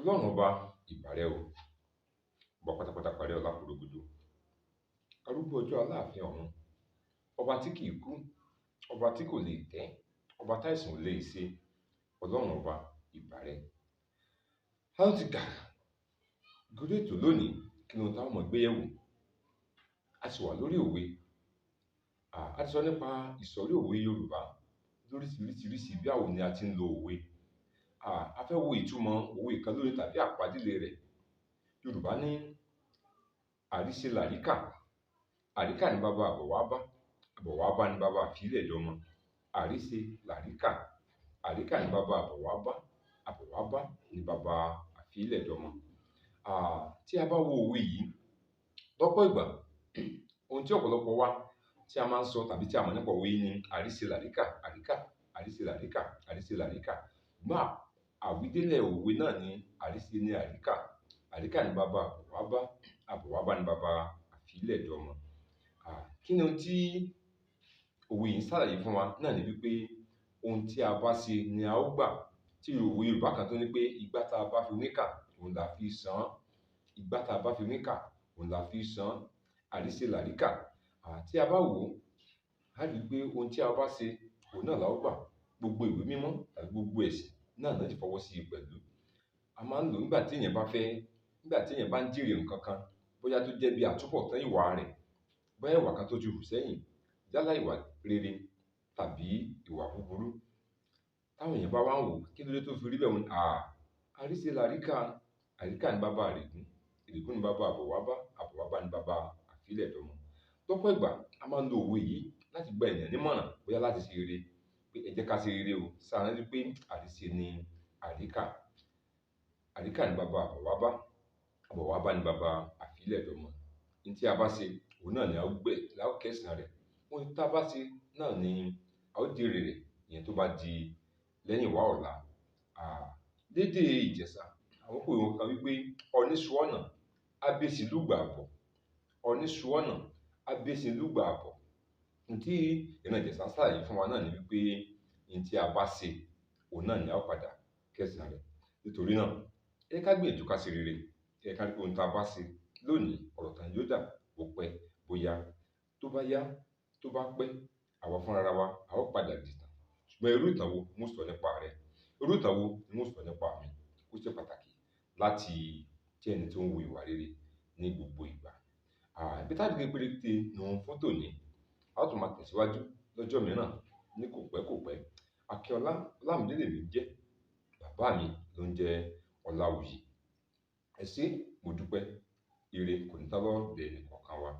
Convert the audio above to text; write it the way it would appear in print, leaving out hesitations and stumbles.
Ọlọ́run ọba ìbàrẹ̀ o, ọba pátápátá parẹ́ ọlá porogodo, arúgbó ọjọ́ aláàfin ọ̀run, ọba tí kìí kú, ọba tí kò lè tẹ́, ọba táìsàn ò lè ṣe, Ọlọ́run ọba ìbàrẹ̀. A ó ti kà gòdè ètò lónìí, kí ni ohun táwọn ọmọ gbé yẹ̀wò? A sì wà lórí òwe. A ti sọ nípa ìsọ̀rí òwe Yorùbá lóríṣiríṣi bí àwọn ni a ti ń lo òwe. A fẹ́ wo ìtumọ̀ òwe kan lónìí tàbí àpádìlẹ̀ rẹ̀. Yorùbá ní Ariselarika. Àríkà ni bàbá àbọ̀wábá, àbọ̀wábá ni bàbá àfilẹ̀ dọ́mọ. Ariselarika. Àríkà ni bàbá àbọ̀wábá, àbọ̀wábá ni bàbá àfilẹ̀ dọ́mọ. Tí a bá wo òwe yìí, lọ́pọ̀ ìgbà ohun tí ọ̀pọ̀lọpọ̀ wa tí a máa ń sọ tàbí tí a mọ̀ nípa òwe yìí ni Ariselarika, àríkà, Ariselarika, Ariselarika. Ṣùgbọ́n àwídélẹ̀ òwe náà ni àrísí ní àríkà. Àríkà ni bàbá àbọ̀wábá, àbọ̀wábá ni bàbá àfilẹ̀ dọ́mọ. Kí ni ohun tí òwe yìí ń ṣàlàyé fún wa? Náà ni wípé ohun tí a bá ṣe ni a ó gbà. Tí òwe Yorùbá kan tó ní pé igbá tá a bá fi oníkà, òun là fi san án. Igbá tá a bá fi oníkà, òun là fi san án. Ariselarika. Tí a bá wò ó, a rí i pé ohun tí a bá ṣe, òun náà la ó gbà. Gbogbo ìwé mímọ́ tàbí gbogbo ẹ̀sìn náà ló ti fọwọ́ sí i pẹ̀lú. A máa ń lò nígbà tí èèyàn bá ń jèrè nǹkan kan, bóyá tó jẹ́ bí àtúbọ̀tán ìwà rẹ̀, bóyá ìwà kan tó ti hù sẹ́yìn, yálà ìwà rere tàbí ìwà búburú. Táwọn èèyàn bá wá ń wò, kí ló dé tó fi rí bẹ́ẹ̀? Wọ́n ní Ariselarika. Àríkà ni bàbá àrègún, àrègún ni bàbá àbọ̀wábá, àbọ̀wábá ni bàbá àfilẹ̀ dọ́mọ. Lọ́pọ̀ ìgbà a máa ń lo òwe yìí láti gba ènìyàn nímọ̀ràn, bóyá láti ṣe rere, pé ẹ jẹ́ ká ṣe rere o. Sáà rántí pé àrísí ni àríkà. Àríkà ni bàbá àbọ̀wábá, àbọ̀wábá ni bàbá àfilẹ̀ dọ́mọ. Ohun tí a bá ṣe, òun náà ni a ó kẹ́san rẹ̀. Ohun tí a bá ṣe náà ni a ó jèrè rẹ̀, ìyẹn tó bá di lẹ́yìn wá ọ̀la. Lédè Ìjẹ̀ṣà, àwọn kò ìwọ̀n kan wípé oníṣùọ́nà abèsì lùgbà àbọ̀. Oníṣùọ́nà abèsì lùgbà àbọ̀. Ohun tí ìran Ìjẹ̀ṣà ń ṣàlàyé fún wa náà ni wípé ohun tí a bá ṣe, òun náà ni a ó padà kẹ́san rẹ̀. Nítorí náà, ẹ ká gbìyànjú ká ṣe rere. Ẹ ká rí pé ohun tí a bá ṣe lónìí, ọ̀rọ̀ kan yóò dà, bó pẹ́ bóyá. Tó bá yá, tó bá pẹ́, àwa fúnra wa, a ó padà dìtàn. Ṣùgbọ́n irú ìtàn wo ni mo sọ nípa rẹ̀? Irú ìtàn wo ni mo sọ nípa mi? Ó ṣe pàtàkì láti jẹ́ ẹni tó ń wo ìwà rere ní gbogbo ìgbà. Ibi tá gbé péréte nu fún tòní, a ó tún máa tẹ̀síwájú lọ́jọ́ mìíràn ní kò pẹ́. Akíọlá Ọlámídé lèmi jẹ́, bàbá mi ló ń jẹ́ Ọláwuyì. Ẹ ṣé, mo dúpẹ́. Ire kò ní tán lọ́dọ̀ ẹnì kọ̀ọ̀kan wa.